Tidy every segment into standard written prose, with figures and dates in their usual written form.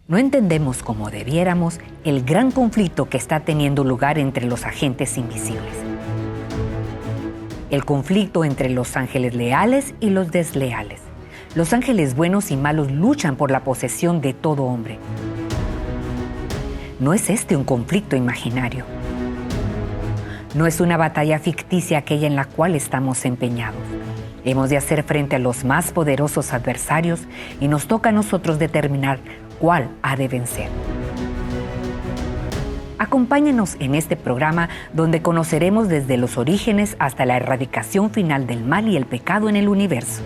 No entendemos como debiéramos el gran conflicto que está teniendo lugar entre los agentes invisibles. El conflicto entre los ángeles leales y los desleales. Los ángeles buenos y malos luchan por la posesión de todo hombre. No es este un conflicto imaginario. No es una batalla ficticia aquella en la cual estamos empeñados. Hemos de hacer frente a los más poderosos adversarios y nos toca a nosotros determinar cuál ha de vencer. Acompáñenos en este programa donde conoceremos desde los orígenes hasta la erradicación final del mal y el pecado en el universo.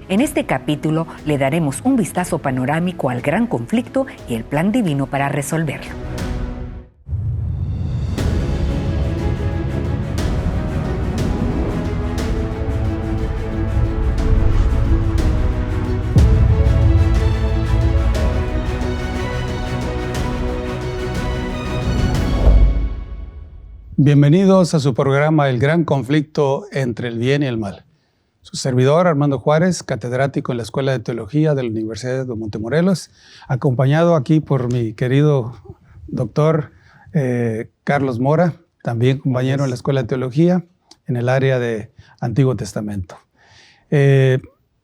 En este capítulo le daremos un vistazo panorámico al gran conflicto y el plan divino para resolverlo. Bienvenidos a su programa El Gran Conflicto entre el Bien y el Mal. Su servidor, Armando Juárez, catedrático en la Escuela de Teología de la Universidad de Montemorelos, acompañado aquí por mi querido doctor Carlos Mora, también compañero en la Escuela de Teología en el área de Antiguo Testamento.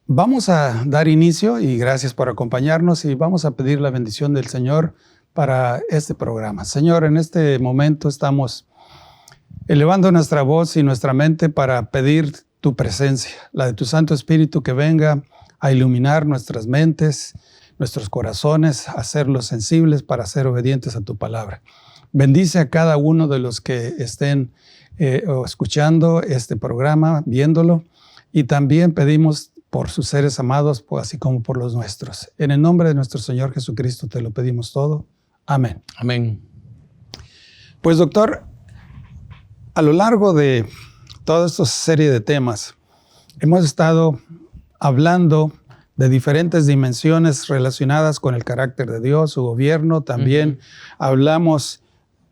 Vamos a dar inicio y gracias por acompañarnos y vamos a pedir la bendición del Señor para este programa. Señor, en este momento estamos elevando nuestra voz y nuestra mente para pedir tu presencia, la de tu Santo Espíritu que venga a iluminar nuestras mentes, nuestros corazones, a hacerlos sensibles para ser obedientes a tu palabra. Bendice a cada uno de los que estén escuchando este programa, viéndolo, y también pedimos por sus seres amados, así como por los nuestros. En el nombre de nuestro Señor Jesucristo te lo pedimos todo. Amén. Amén. Pues doctor, a lo largo de toda esta serie de temas, hemos estado hablando de diferentes dimensiones relacionadas con el carácter de Dios, su gobierno. También hablamos,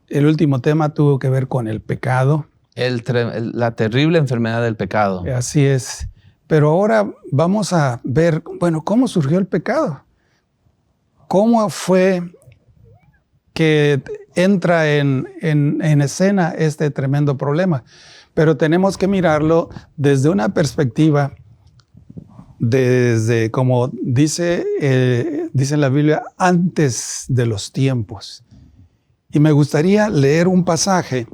el último tema tuvo que ver con el pecado. La terrible enfermedad del pecado. Así es. Pero ahora vamos a ver, bueno, ¿cómo surgió el pecado? ¿Cómo fue que entra en escena este tremendo problema? Pero tenemos que mirarlo desde una perspectiva, desde, como dice en la Biblia, antes de los tiempos. Y me gustaría leer un pasaje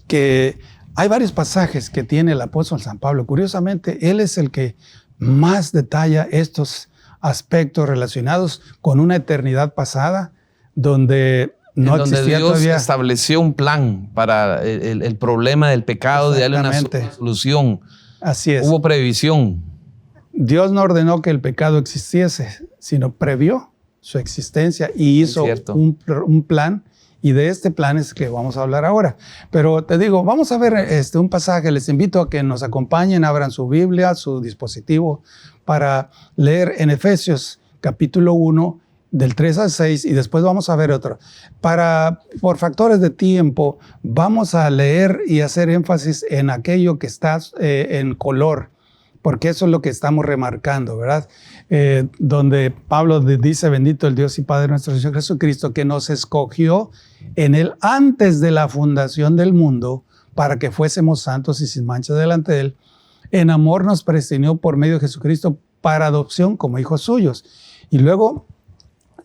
que hay varios pasajes que tiene el apóstol San Pablo. Curiosamente, él es el que más detalla estos aspectos relacionados con una eternidad pasada, donde no existía Dios todavía. Estableció un plan para el problema del pecado, de darle una solución. Así es. Hubo previsión. Dios no ordenó que el pecado existiese, sino previó su existencia y hizo un plan, y de este plan es que vamos a hablar ahora. Pero te digo, vamos a ver un pasaje. Les invito a que nos acompañen, abran su Biblia, su dispositivo, para leer en Efesios capítulo 1, del 3 al 6, y después vamos a ver otro. Por factores de tiempo, vamos a leer y hacer énfasis en aquello que está en color, porque eso es lo que estamos remarcando, ¿verdad? Donde Pablo dice: bendito el Dios y Padre de nuestro Señor Jesucristo, que nos escogió en Él antes de la fundación del mundo, para que fuésemos santos y sin mancha delante de Él. En amor nos predestinó por medio de Jesucristo para adopción como hijos suyos. Y luego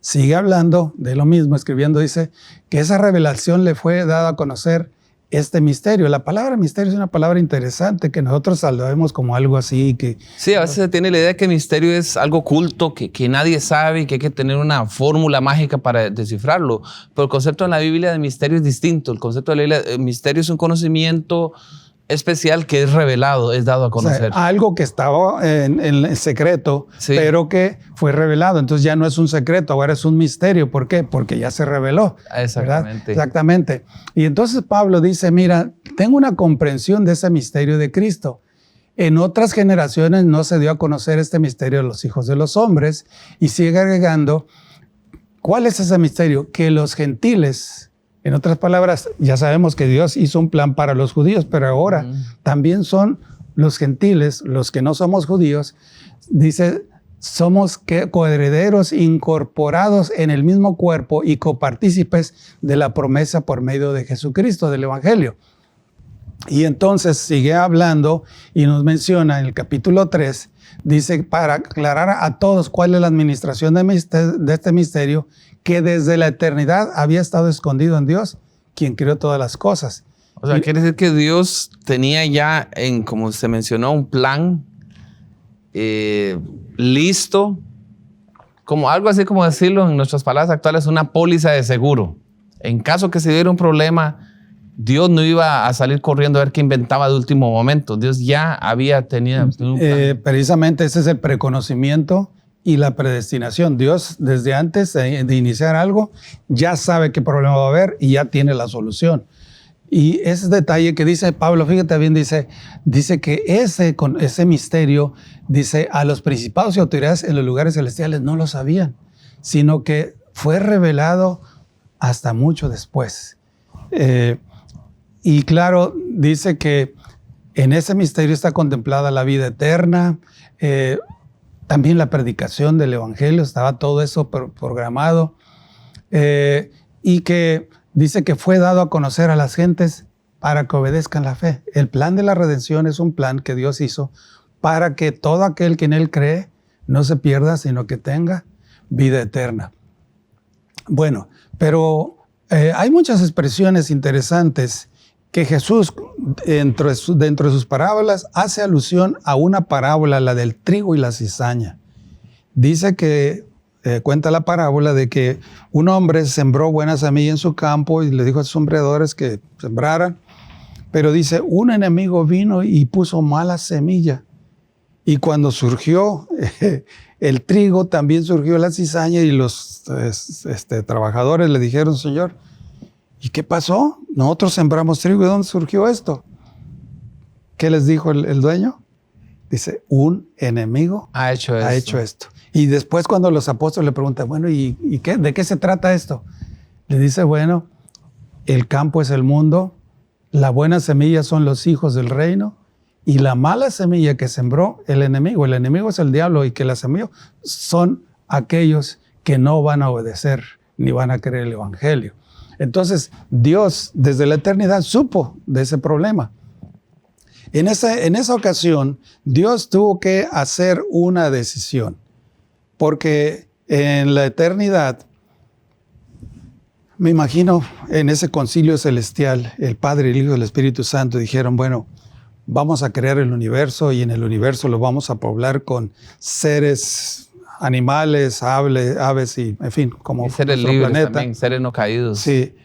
sigue hablando de lo mismo, escribiendo, dice que esa revelación le fue dada a conocer este misterio. La palabra misterio es una palabra interesante que nosotros saludamos como algo así. Sí, a veces se tiene la idea de que misterio es algo oculto, que nadie sabe y que hay que tener una fórmula mágica para descifrarlo. Pero el concepto en la Biblia de misterio es distinto. El concepto de la Biblia de misterio es un conocimiento especial que es revelado, es dado a conocer. O sea, algo que estaba en secreto, sí, pero que fue revelado. Entonces ya no es un secreto, ahora es un misterio. ¿Por qué? Porque ya se reveló. Exactamente. ¿Verdad? Exactamente. Y entonces Pablo dice, mira, tengo una comprensión de ese misterio de Cristo. En otras generaciones no se dio a conocer este misterio de los hijos de los hombres. Y sigue agregando, ¿cuál es ese misterio? Que los gentiles... En otras palabras, ya sabemos que Dios hizo un plan para los judíos, pero ahora también son los gentiles, los que no somos judíos, dice, somos coherederos incorporados en el mismo cuerpo y copartícipes de la promesa por medio de Jesucristo, del Evangelio. Y entonces sigue hablando y nos menciona en el capítulo 3, dice, para aclarar a todos cuál es la administración de este misterio, que desde la eternidad había estado escondido en Dios, quien creó todas las cosas. O sea, quiere decir que Dios tenía ya, como se mencionó, un plan listo, como algo así como decirlo en nuestras palabras actuales, una póliza de seguro. En caso que se diera un problema, Dios no iba a salir corriendo a ver qué inventaba de último momento. Dios ya había tenido un plan. Precisamente ese es el preconocimiento y la predestinación. Dios, desde antes de iniciar algo, ya sabe qué problema va a haber y ya tiene la solución. Y ese detalle que dice Pablo, fíjate bien, dice que ese misterio, dice, a los principados y autoridades en los lugares celestiales no lo sabían, sino que fue revelado hasta mucho después. Y claro, dice que en ese misterio está contemplada la vida eterna, también la predicación del Evangelio, estaba todo eso programado, y que dice que fue dado a conocer a las gentes para que obedezcan la fe. El plan de la redención es un plan que Dios hizo para que todo aquel que en Él cree no se pierda, sino que tenga vida eterna. Bueno, pero hay muchas expresiones interesantes que Jesús, dentro de sus parábolas, hace alusión a una parábola, la del trigo y la cizaña. Dice que cuenta la parábola de que un hombre sembró buena semilla en su campo y le dijo a sus sembradores que sembraran, pero dice, un enemigo vino y puso mala semilla. Y cuando surgió el trigo, también surgió la cizaña y los trabajadores le dijeron, Señor, ¿y qué pasó? Nosotros sembramos trigo, ¿y dónde surgió esto? ¿Qué les dijo el dueño? Dice, un enemigo ha hecho esto. Y después cuando los apóstoles le preguntan, bueno, ¿y de qué se trata esto? Le dice, bueno, el campo es el mundo, la buena semilla son los hijos del reino, y la mala semilla que sembró el enemigo es el diablo, y que la semilla son aquellos que no van a obedecer ni van a creer el Evangelio. Entonces, Dios desde la eternidad supo de ese problema. En esa ocasión, Dios tuvo que hacer una decisión, porque en la eternidad, me imagino en ese concilio celestial, el Padre, el Hijo y el Espíritu Santo dijeron, bueno, vamos a crear el universo y en el universo lo vamos a poblar con seres, animales, aves y, en fin, como y seres nuestro libres planeta. También, seres no caídos. Sí,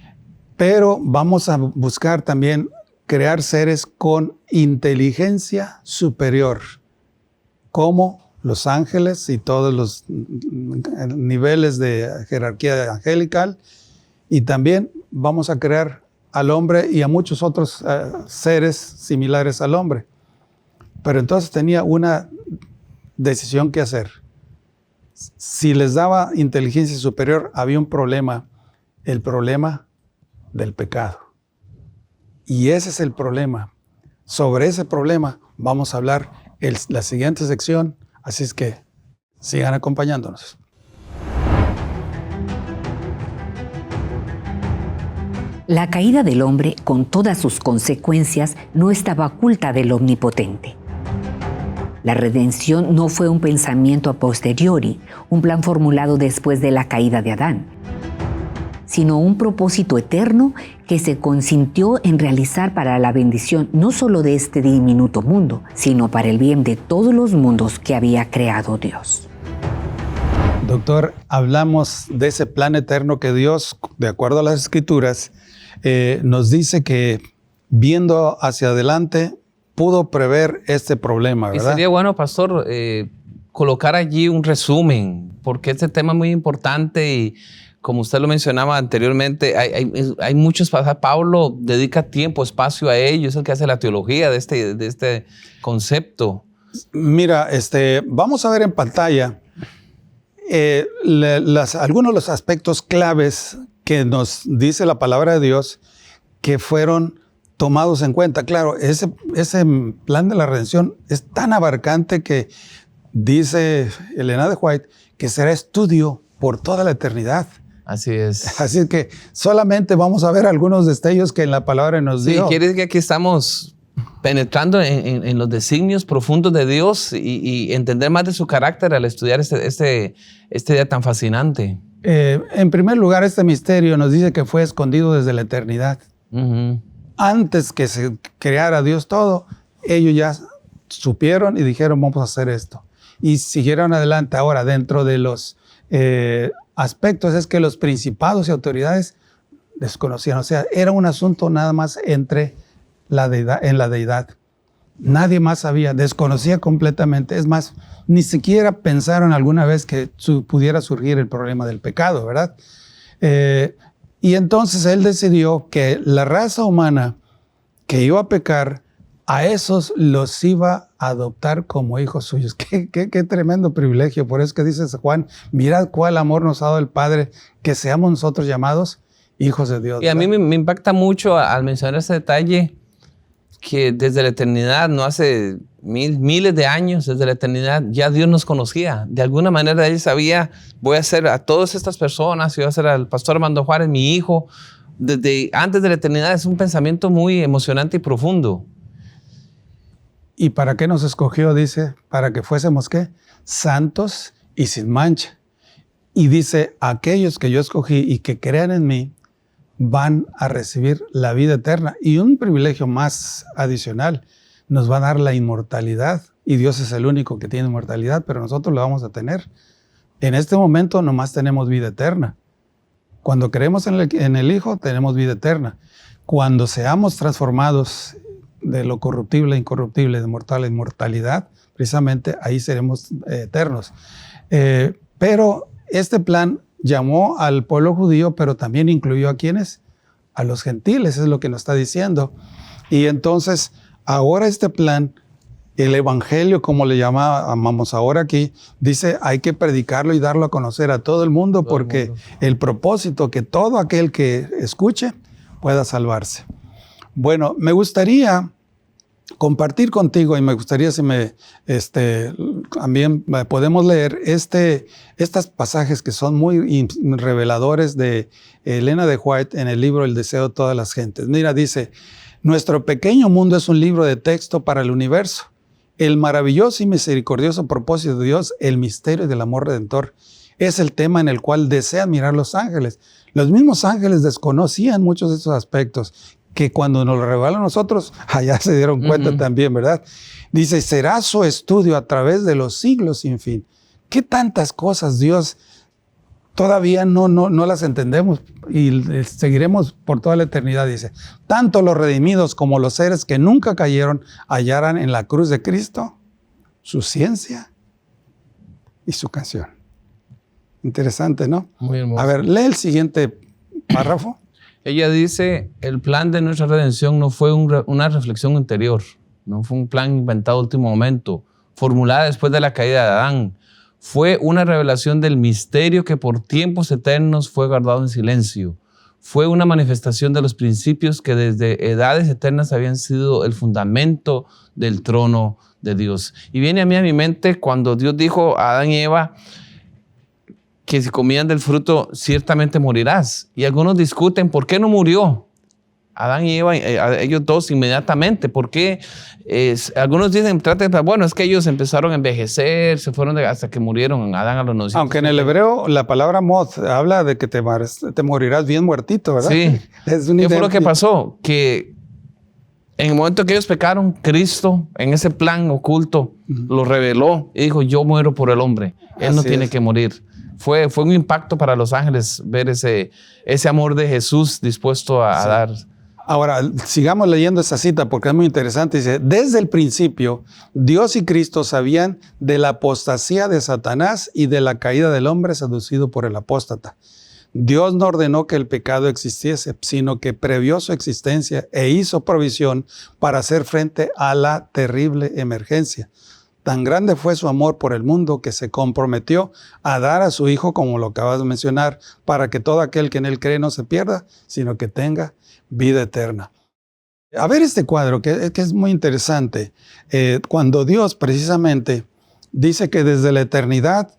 pero vamos a buscar también crear seres con inteligencia superior, como los ángeles y todos los niveles de jerarquía angelical, y también vamos a crear al hombre y a muchos otros seres similares al hombre. Pero entonces tenía una decisión que hacer. Si les daba inteligencia superior, había un problema, el problema del pecado. Y ese es el problema. Sobre ese problema vamos a hablar en la siguiente sección, así es que sigan acompañándonos. La caída del hombre, con todas sus consecuencias, no estaba oculta del Omnipotente. La redención no fue un pensamiento a posteriori, un plan formulado después de la caída de Adán, sino un propósito eterno que se consintió en realizar para la bendición no solo de este diminuto mundo, sino para el bien de todos los mundos que había creado Dios. Doctor, hablamos de ese plan eterno que Dios, de acuerdo a las Escrituras, nos dice que viendo hacia adelante pudo prever este problema, ¿verdad? Y sería bueno, pastor, colocar allí un resumen, porque este tema es muy importante y como usted lo mencionaba anteriormente, hay muchos pasajes. Pablo dedica tiempo, espacio a ello, es el que hace la teología de este concepto. Mira, vamos a ver en pantalla algunos de los aspectos claves que nos dice la palabra de Dios que fueron tomados en cuenta. Claro, ese plan de la redención es tan abarcante que dice Elena de White que será estudio por toda la eternidad. Así es. Así que solamente vamos a ver algunos destellos que en la palabra nos dio. Sí, quiere decir que aquí estamos penetrando en los designios profundos de Dios y entender más de su carácter al estudiar este día tan fascinante. En primer lugar, este misterio nos dice que fue escondido desde la eternidad. Antes que se creara Dios todo, ellos ya supieron y dijeron, vamos a hacer esto. Y siguieron adelante. Ahora, dentro de los aspectos es que los principados y autoridades desconocían. O sea, era un asunto nada más entre la deidad. Nadie más sabía, desconocía completamente. Es más, ni siquiera pensaron alguna vez que pudiera surgir el problema del pecado, ¿verdad? Y entonces él decidió que la raza humana que iba a pecar, a esos los iba a adoptar como hijos suyos. Qué tremendo privilegio. Por eso que dice Juan, mirad cuál amor nos ha dado el Padre, que seamos nosotros llamados hijos de Dios. Y a mí me impacta mucho al mencionar ese detalle, que desde la eternidad, no hace miles de años, desde la eternidad, ya Dios nos conocía. De alguna manera Él sabía, voy a hacer a todas estas personas, voy a hacer al pastor Armando Juárez, mi hijo. Desde antes de la eternidad es un pensamiento muy emocionante y profundo. ¿Y para qué nos escogió? Dice, para que fuésemos, ¿qué? Santos y sin mancha. Y dice, aquellos que yo escogí y que crean en mí, van a recibir la vida eterna. Y un privilegio más adicional, nos va a dar la inmortalidad. Y Dios es el único que tiene inmortalidad, pero nosotros lo vamos a tener. En este momento nomás tenemos vida eterna. Cuando creemos en el Hijo, tenemos vida eterna. Cuando seamos transformados de lo corruptible a incorruptible, de mortal a inmortalidad, precisamente ahí seremos eternos. Pero este plan llamó al pueblo judío, pero también incluyó a ¿quiénes? A los gentiles, es lo que nos está diciendo. Y entonces, ahora este plan, el evangelio, como le llamamos ahora aquí, dice, hay que predicarlo y darlo a conocer a todo el mundo, porque el propósito que todo aquel que escuche pueda salvarse. Bueno, me gustaría compartir contigo y me gustaría si también podemos leer estos pasajes que son muy reveladores de Elena de White en el libro El deseo de todas las gentes. Mira, dice, nuestro pequeño mundo es un libro de texto para el universo. El maravilloso y misericordioso propósito de Dios, el misterio del amor redentor, es el tema en el cual desean mirar los ángeles. Los mismos ángeles desconocían muchos de esos aspectos que cuando nos lo revelan a nosotros, allá se dieron cuenta también, ¿verdad? Dice, será su estudio a través de los siglos sin fin. ¿Qué tantas cosas Dios todavía no las entendemos y seguiremos por toda la eternidad? Dice, tanto los redimidos como los seres que nunca cayeron hallarán en la cruz de Cristo su ciencia y su canción. Interesante, ¿no? Muy hermoso. A ver, lee el siguiente párrafo. Ella dice, el plan de nuestra redención no fue una reflexión interior, no fue un plan inventado a último momento, formulada después de la caída de Adán. Fue una revelación del misterio que por tiempos eternos fue guardado en silencio. Fue una manifestación de los principios que desde edades eternas habían sido el fundamento del trono de Dios. Y viene a mi mente cuando Dios dijo a Adán y Eva que si comían del fruto ciertamente morirás. Y algunos discuten por qué no murió Adán y Eva, ellos dos inmediatamente. ¿Por qué? Algunos dicen, bueno, es que ellos empezaron a envejecer, se fueron hasta que murieron Adán a los 900. Aunque en el hebreo la palabra moth habla de que te morirás bien muertito, ¿verdad? Sí. ¿Qué fue lo que pasó? Que en el momento que ellos pecaron, Cristo, en ese plan oculto, lo reveló y dijo, yo muero por el hombre. Él no tiene que morir. Fue un impacto para los ángeles ver ese amor de Jesús dispuesto a dar. Ahora, sigamos leyendo esa cita porque es muy interesante. Dice, desde el principio, Dios y Cristo sabían de la apostasía de Satanás y de la caída del hombre seducido por el apóstata. Dios no ordenó que el pecado existiese, sino que previó su existencia e hizo provisión para hacer frente a la terrible emergencia. Tan grande fue su amor por el mundo que se comprometió a dar a su Hijo, como lo acabas de mencionar, para que todo aquel que en él cree no se pierda, sino que tenga vida eterna. A ver este cuadro, que es muy interesante. Cuando Dios precisamente dice que desde la eternidad,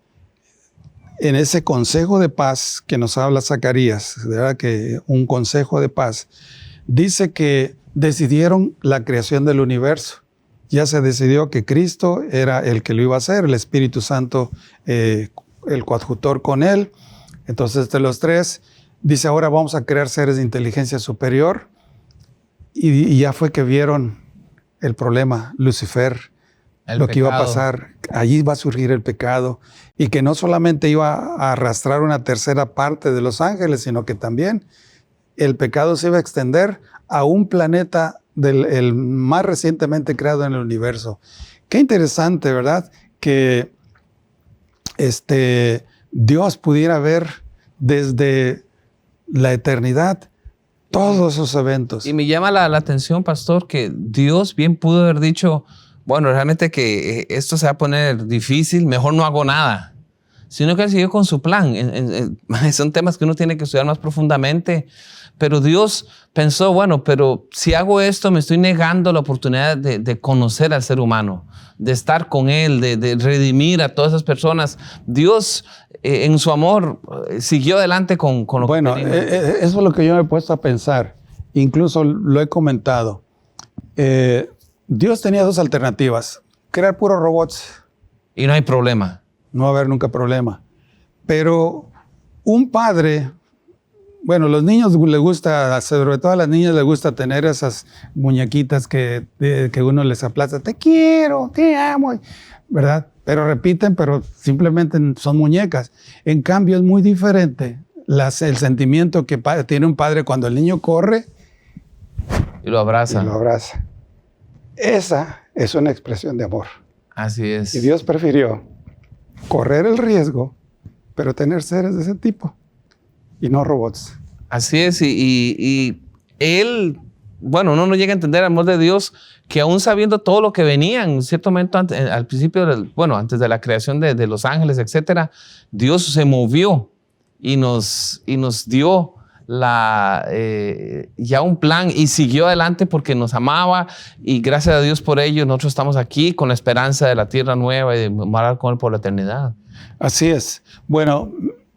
en ese consejo de paz que nos habla Zacarías, ¿verdad? Que un consejo de paz, dice que decidieron la creación del universo. Ya se decidió que Cristo era el que lo iba a hacer, el Espíritu Santo, el coadjutor con él. Entonces, de los tres, dice, ahora vamos a crear seres de inteligencia superior. Y ya fue que vieron el problema, Lucifer, lo que iba a pasar. Allí va a surgir el pecado. Y que no solamente iba a arrastrar una tercera parte de los ángeles, sino que también el pecado se iba a extender a un planeta el más recientemente creado en el universo. Qué interesante, ¿verdad? Que Dios pudiera ver desde la eternidad todos esos eventos. Y me llama la atención, pastor, que Dios bien pudo haber dicho, bueno, realmente que esto se va a poner difícil, mejor no hago nada. Sino que él siguió con su plan. Son temas que uno tiene que estudiar más profundamente. Pero Dios pensó, bueno, pero si hago esto, me estoy negando la oportunidad de conocer al ser humano, de estar con él, de redimir a todas esas personas. Dios, en su amor, siguió adelante con lo que tenía. Bueno, eso es lo que yo me he puesto a pensar. Incluso lo he comentado. Dios tenía dos alternativas. Crear puros robots. Y no hay problema. No va a haber nunca problema. Pero un padre... Bueno, los niños les gusta, sobre todo a las niñas les gusta tener esas muñequitas que uno les aplasta. Te quiero, te amo, ¿verdad? Pero repiten, pero simplemente son muñecas. En cambio, es muy diferente el sentimiento que tiene un padre cuando el niño corre y lo abraza. Esa es una expresión de amor. Así es. Y Dios prefirió correr el riesgo, pero tener seres de ese tipo. Y no robots. Así es, y él, bueno, uno no llega a entender el amor de Dios, que aún sabiendo todo lo que venía, en cierto momento, al principio, antes de la creación de los ángeles, etcétera, Dios se movió y nos dio ya un plan y siguió adelante porque nos amaba, y gracias a Dios por ello nosotros estamos aquí con la esperanza de la tierra nueva y de morar con él por la eternidad. Así es. Bueno,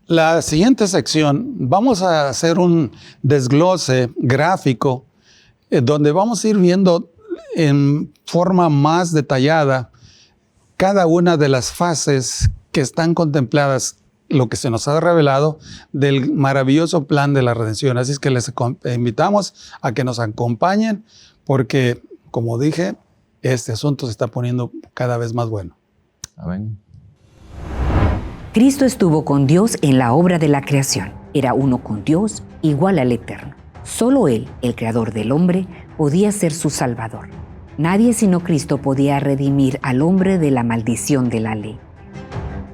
la siguiente sección, vamos a hacer un desglose gráfico donde vamos a ir viendo en forma más detallada cada una de las fases que están contempladas, lo que se nos ha revelado del maravilloso plan de la redención. Así es que les invitamos a que nos acompañen porque, como dije, este asunto se está poniendo cada vez más bueno. Amén. Cristo estuvo con Dios en la obra de la creación. Era uno con Dios, igual al Eterno. Solo Él, el Creador del hombre, podía ser su Salvador. Nadie sino Cristo podía redimir al hombre de la maldición de la ley.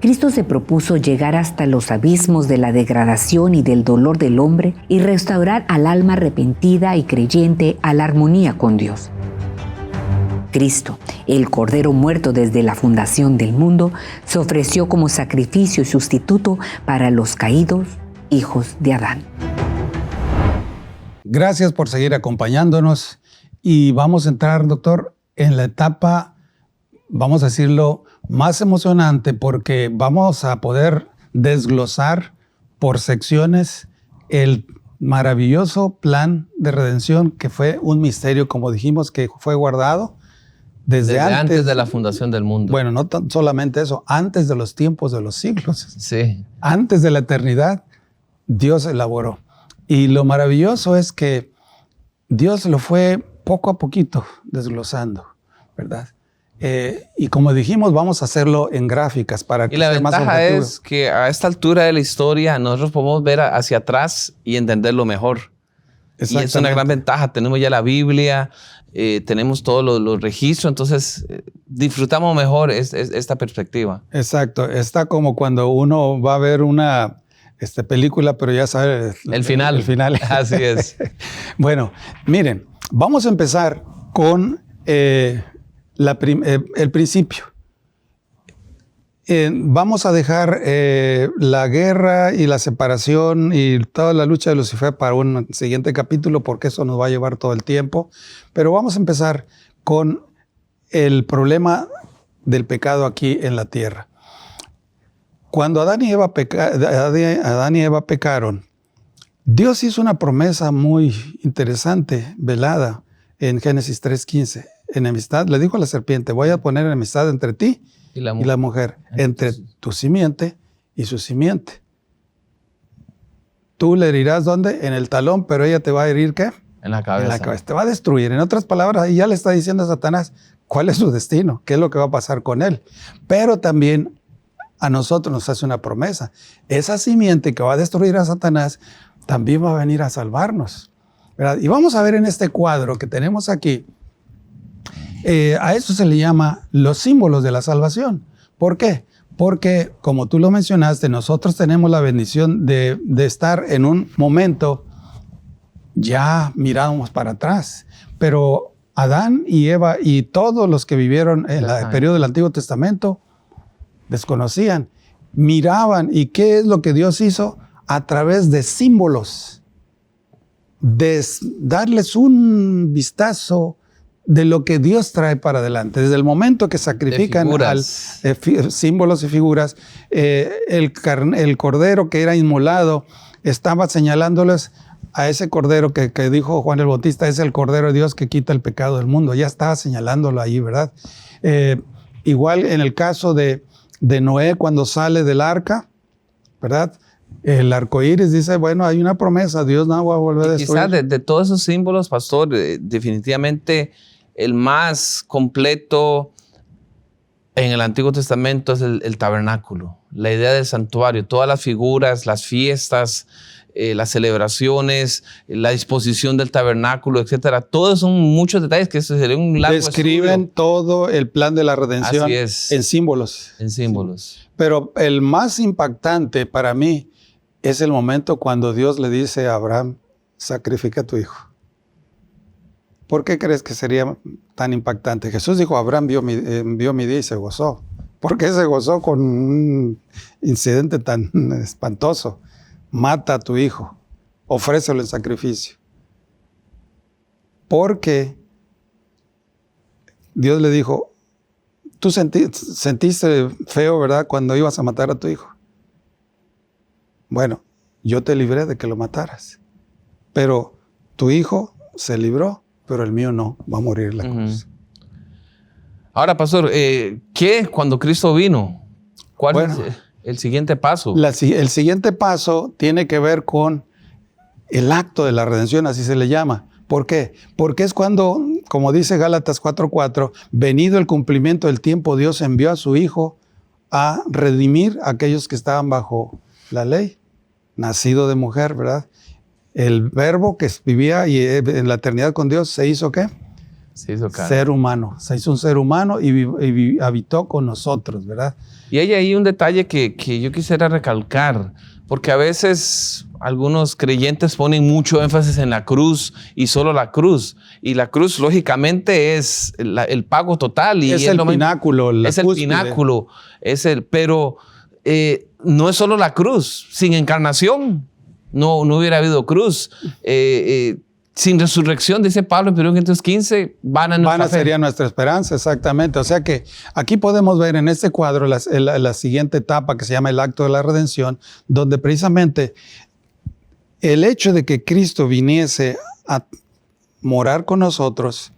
Cristo se propuso llegar hasta los abismos de la degradación y del dolor del hombre y restaurar al alma arrepentida y creyente a la armonía con Dios. Cristo, el Cordero muerto desde la fundación del mundo, se ofreció como sacrificio y sustituto para los caídos hijos de Adán. Gracias por seguir acompañándonos y vamos a entrar, doctor, en la etapa, vamos a decirlo, más emocionante porque vamos a poder desglosar por secciones el maravilloso plan de redención que fue un misterio, como dijimos, que fue guardado desde antes de la fundación del mundo. Bueno, no solamente eso, antes de los tiempos de los siglos. Sí. Antes de la eternidad, Dios elaboró. Y lo maravilloso es que Dios lo fue poco a poquito desglosando, ¿verdad? Y como dijimos, vamos a hacerlo en gráficas para que sea más objetivo. Y la ventaja es que a esta altura de la historia nosotros podemos ver hacia atrás y entenderlo mejor. Y es una gran ventaja. Tenemos ya la Biblia, tenemos todos los registros, entonces disfrutamos mejor esta perspectiva. Exacto. Está como cuando uno va a ver una película, pero ya sabe el final. El final. Así es. Bueno, miren, vamos a empezar con el principio. Vamos a dejar la guerra y la separación y toda la lucha de Lucifer para un siguiente capítulo porque eso nos va a llevar todo el tiempo. Pero vamos a empezar con el problema del pecado aquí en la tierra. Cuando Adán y Eva pecaron, Dios hizo una promesa muy interesante, velada, en Génesis 3:15. Enemistad, le dijo a la serpiente, voy a poner enemistad entre ti y la mujer, entre tu simiente y su simiente. Tú le herirás, ¿dónde? En el talón, pero ella te va a herir, ¿qué? En la cabeza. En la cabeza. Te va a destruir. En otras palabras, ahí ya le está diciendo a Satanás cuál es su destino, qué es lo que va a pasar con él. Pero también a nosotros nos hace una promesa. Esa simiente que va a destruir a Satanás también va a venir a salvarnos, ¿verdad? Y vamos a ver en este cuadro que tenemos aquí, a eso se le llama los símbolos de la salvación. ¿Por qué? Porque, como tú lo mencionaste, nosotros tenemos la bendición de estar en un momento, ya mirábamos para atrás, pero Adán y Eva y todos los que vivieron en el periodo del Antiguo Testamento desconocían, miraban, ¿y qué es lo que Dios hizo? A través de símbolos, de darles un vistazo de lo que Dios trae para adelante. Desde el momento que sacrifican símbolos y figuras, el cordero que era inmolado estaba señalándoles a ese cordero que dijo Juan el Bautista, es el cordero de Dios que quita el pecado del mundo. Ya estaba señalándolo ahí, ¿verdad? Igual en el caso de Noé cuando sale del arca, ¿verdad? El arco iris dice, bueno, hay una promesa, Dios no va a volver a destruir. Quizás de todos esos símbolos, pastor, definitivamente el más completo en el Antiguo Testamento es el tabernáculo, la idea del santuario, todas las figuras, las fiestas, las celebraciones, la disposición del tabernáculo, etcétera. Todos son muchos detalles que sería un largo describen estudio. Todo el plan de la redención en símbolos. En símbolos. Pero el más impactante para mí es el momento cuando Dios le dice a Abraham, sacrifica a tu hijo. ¿Por qué crees que sería tan impactante? Jesús dijo, Abraham vio mi día y se gozó. ¿Por qué se gozó con un incidente tan espantoso? Mata a tu hijo, ofrécelo en sacrificio. Porque Dios le dijo, tú sentiste feo, ¿verdad? Cuando ibas a matar a tu hijo. Bueno, yo te libré de que lo mataras. Pero tu hijo se libró, pero el mío no, va a morir en la cruz. Ahora, pastor, ¿qué cuando Cristo vino? ¿Cuál es el siguiente paso? El siguiente paso tiene que ver con el acto de la redención, así se le llama. ¿Por qué? Porque es cuando, como dice Gálatas 4:4, venido el cumplimiento del tiempo, Dios envió a su Hijo a redimir a aquellos que estaban bajo la ley, nacido de mujer, ¿verdad? El verbo que vivía en la eternidad con Dios se hizo ¿qué? Se hizo carne. Ser humano. Se hizo un ser humano y habitó con nosotros, ¿verdad? Y hay ahí un detalle que yo quisiera recalcar, porque a veces algunos creyentes ponen mucho énfasis en la cruz y solo la cruz. Y la cruz, lógicamente, es el pago total. Y es el pináculo. Es el pináculo. Pero no es solo la cruz. Sin encarnación no hubiera habido cruz. Sin resurrección, dice Pablo en 1 Corintios 15, vana sería nuestra esperanza, exactamente. O sea que aquí podemos ver en este cuadro la siguiente etapa que se llama el acto de la redención, donde precisamente el hecho de que Cristo viniese a morar con nosotros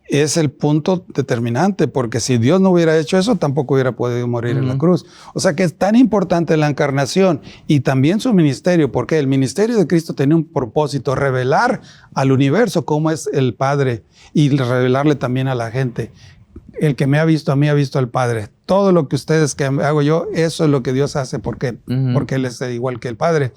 es el punto determinante, porque si Dios no hubiera hecho eso, tampoco hubiera podido morir en la cruz. O sea que es tan importante la encarnación y también su ministerio, porque el ministerio de Cristo tenía un propósito, revelar al universo cómo es el Padre y revelarle también a la gente. El que me ha visto a mí ha visto al Padre. Todo lo que ustedes que hago yo, eso es lo que Dios hace. ¿Por qué? Porque Él es igual que el Padre.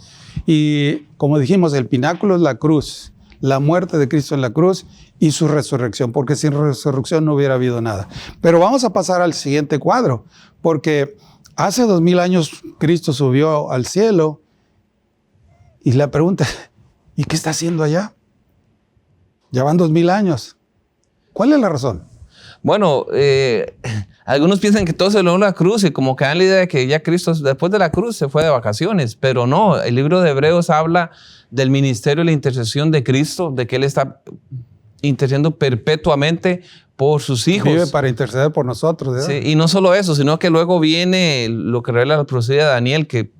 Y como dijimos, el pináculo es la cruz, la muerte de Cristo en la cruz y su resurrección, porque sin resurrección no hubiera habido nada. Pero vamos a pasar al siguiente cuadro, porque hace 2000 años Cristo subió al cielo y la pregunta, ¿y qué está haciendo allá? Ya van 2000 años. ¿Cuál es la razón? Bueno, algunos piensan que todo se logró en la cruz y como que dan la idea de que ya Cristo después de la cruz se fue de vacaciones, pero no, el libro de Hebreos habla del ministerio y la intercesión de Cristo, de que Él está intercediendo perpetuamente por sus hijos. Vive para interceder por nosotros, ¿verdad? Sí, y no solo eso, sino que luego viene lo que revela la profecía de Daniel, que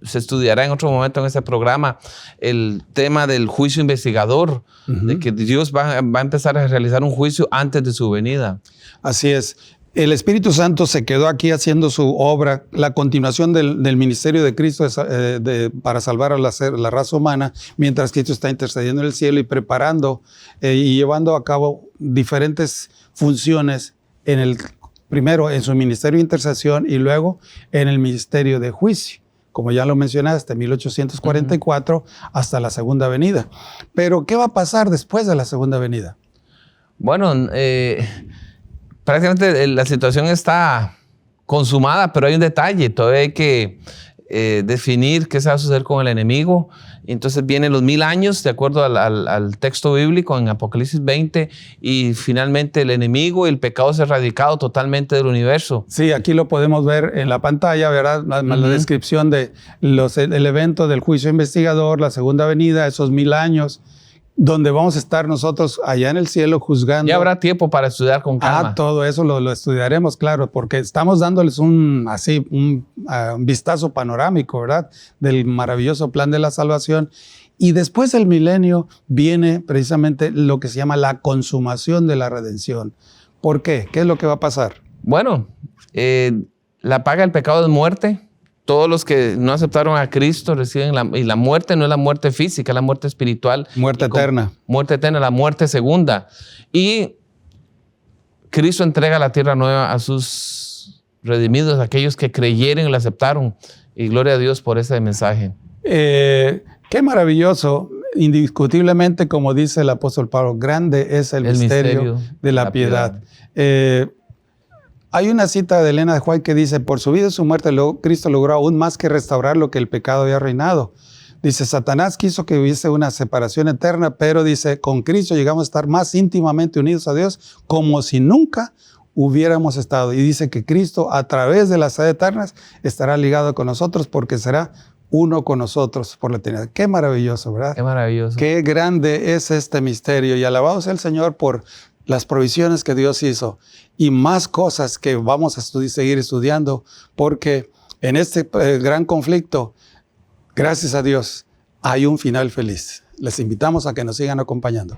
se estudiará en otro momento en este programa, el tema del juicio investigador, de que Dios va a empezar a realizar un juicio antes de su venida. Así es. El Espíritu Santo se quedó aquí haciendo su obra, la continuación del ministerio de Cristo para salvar a la raza humana, mientras Cristo está intercediendo en el cielo y preparando y llevando a cabo diferentes funciones primero en su ministerio de intercesión y luego en el ministerio de juicio. Como ya lo mencionaste, 1844 hasta la segunda venida. Pero, ¿qué va a pasar después de la segunda venida? Bueno, prácticamente la situación está consumada, pero hay un detalle. Todavía hay que definir qué se va a suceder con el enemigo. Entonces vienen los 1000 años, de acuerdo al texto bíblico en Apocalipsis 20, y finalmente el enemigo y el pecado es erradicado totalmente del universo. Sí, aquí lo podemos ver en la pantalla, ¿verdad? La descripción de el evento del juicio investigador, la segunda venida, esos 1000 años, donde vamos a estar nosotros allá en el cielo juzgando. Ya habrá tiempo para estudiar con calma. Todo eso lo estudiaremos, claro, porque estamos dándoles un vistazo panorámico, ¿verdad? Del maravilloso plan de la salvación. Y después del milenio viene precisamente lo que se llama la consumación de la redención. ¿Por qué? ¿Qué es lo que va a pasar? Bueno, la paga del pecado es muerte. Todos los que no aceptaron a Cristo reciben y la muerte no es la muerte física, es la muerte espiritual. Muerte eterna. Muerte eterna, la muerte segunda. Y Cristo entrega la tierra nueva a sus redimidos, aquellos que creyeron y la aceptaron. Y gloria a Dios por ese mensaje. Qué maravilloso. Indiscutiblemente, como dice el apóstol Pablo, grande es el misterio de la piedad. Hay una cita de Elena de White que dice, por su vida y su muerte, Cristo logró aún más que restaurar lo que el pecado había reinado. Dice, Satanás quiso que hubiese una separación eterna, pero dice, con Cristo llegamos a estar más íntimamente unidos a Dios como si nunca hubiéramos estado. Y dice que Cristo, a través de las edades eternas, estará ligado con nosotros porque será uno con nosotros por la eternidad. Qué maravilloso, ¿verdad? Qué maravilloso. Qué grande es este misterio. Y alabado sea el Señor por las provisiones que Dios hizo y más cosas que vamos a seguir estudiando, porque en este gran conflicto, gracias a Dios, hay un final feliz. Les invitamos a que nos sigan acompañando.